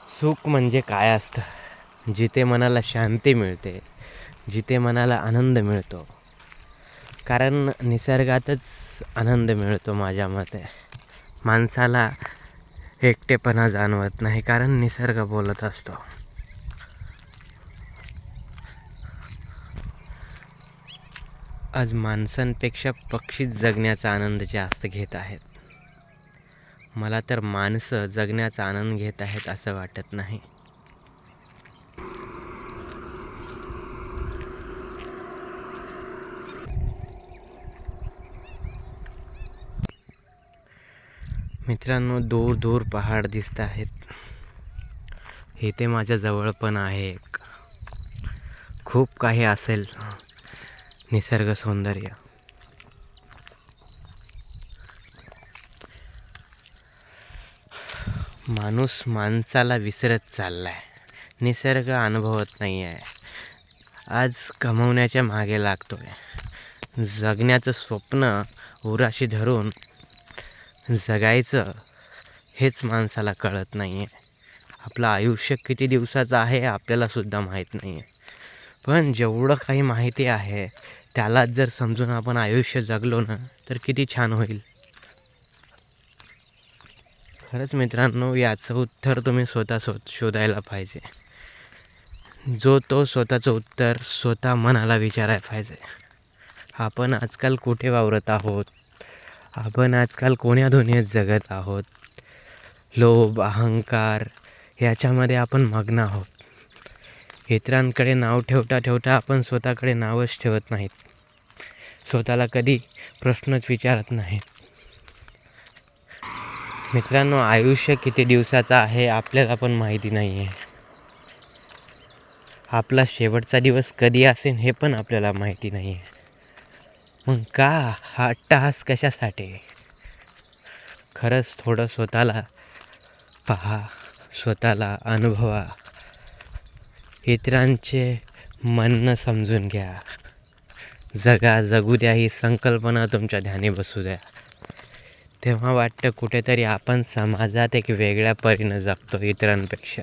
सुख म्हणजे काय असतं? जिथे मनाला शांती मिळते, जिथे मनाला आनंद मिळतो. कारण निसर्गातच आनंद मिळतो माझ्या मते. माणसाला एकटेपणा जाणवत नाही, कारण निसर्ग बोलत असतो. आज माणसांपेक्षा पक्षी जगण्याचा आनंद जास्त घेत आहेत. मला तर माणसं जगण्याचा आनंद घेत आहेत असं वाटत नाही. मित्रांनो, दूर दूर पहाड दिसत आहेत. इथे माझ्या जवळ पण आहे एक. खूप काही असेल निसर्ग सौंदर्य. माणूस माणसाला विसरत चाललाय. निसर्ग अनुभवत नाही आहे. आज कमवण्याच्या मागे लागतोय. जगण्याचं स्वप्न उराशी धरून जगायचं हेच माणसाला कळत नाही आहे. आपलं आयुष्य किती दिवसाचं आहे आपल्यालासुद्धा माहीत नाही आहे. पण जेवढं काही माहिती आहे त्यालाच जर समजून आपण आयुष्य जगलो ना, तर किती छान होईल. खरंच मित्रांनो, याचं उत्तर तुम्ही स्वतः शोधायला पाहिजे. तो स्वतःचं उत्तर स्वतः मनाला विचारायला पाहिजे. आपण आजकाल कुठे वावरत आहोत? आपण आजकाल कोण्या दुनियेत जगत आहोत? लोभ, अहंकार याच्यामध्ये आपण मग्न आहोत. इतरांकडे नाव ठेवता ठेवता आपण स्वतःकडे नावच ठेवत नाहीत. स्वतःला कधी प्रश्नच विचारत नाहीत. मित्रांनो, आयुष्य किती दिवसाचं आहे आपल्याला पण माहिती नाही आहे. आपला शेवटचा दिवस कधी असेल हे पण आपल्याला माहिती नाही आहे. मग का हा अट्टहास कशासाठी? खरंच थोडं स्वतःला पहा, स्वतःला अनुभवा, इतरांचे म्हणणं समजून घ्या. जगू द्या ही संकल्पना तुमच्या ध्यानी बसू द्या. तेव्हा वाटतं कुठेतरी आपण समाजात एक वेगळ्या परीनं जगतो इतरांपेक्षा.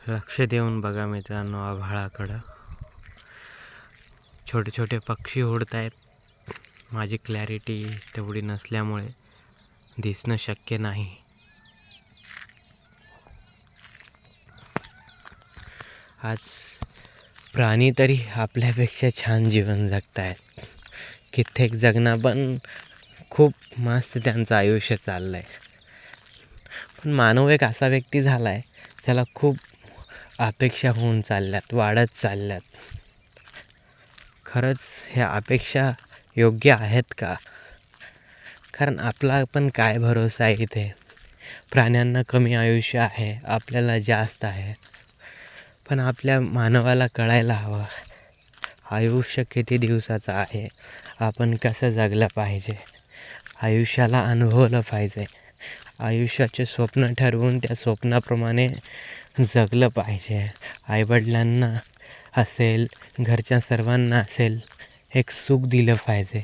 लक्ष देऊन बघा मित्रांनो आभाळाकडं. छोटे छोटे पक्षी उडत आहेत. माझी क्लॅरिटी तेवढी नसल्यामुळे दिसणं शक्य नाही. आज प्राणी तरी आपल्यापेक्षा छान जीवन जगत आहेत. कित्येक जगणं पण खूप मस्त त्यांचं आयुष्य चाललं आहे. पण मानव एक असा व्यक्ती झाला आहे, त्याला खूप अपेक्षा होऊन चालल्यात, वाढत चालल्यात. खरंच ह्या अपेक्षा योग्य आहेत का? कारण आपला पण काय भरोसा आहे इथे. प्राण्यांना कमी आयुष्य आहे, आपल्याला जास्त आहे. पण आपल्या मानवाला कळायला हवं आयुष्य किती दिवसाचं आहे, आपण कसं जगलं पाहिजे, आयुष्याला अनुभवलं पाहिजे, आयुष्याचे स्वप्न ठरवून त्या स्वप्नाप्रमाणे जगलं पाहिजे. आईवडिलांना असेल, घरच्या सर्वांना असेल, एक सुख दिलं पाहिजे.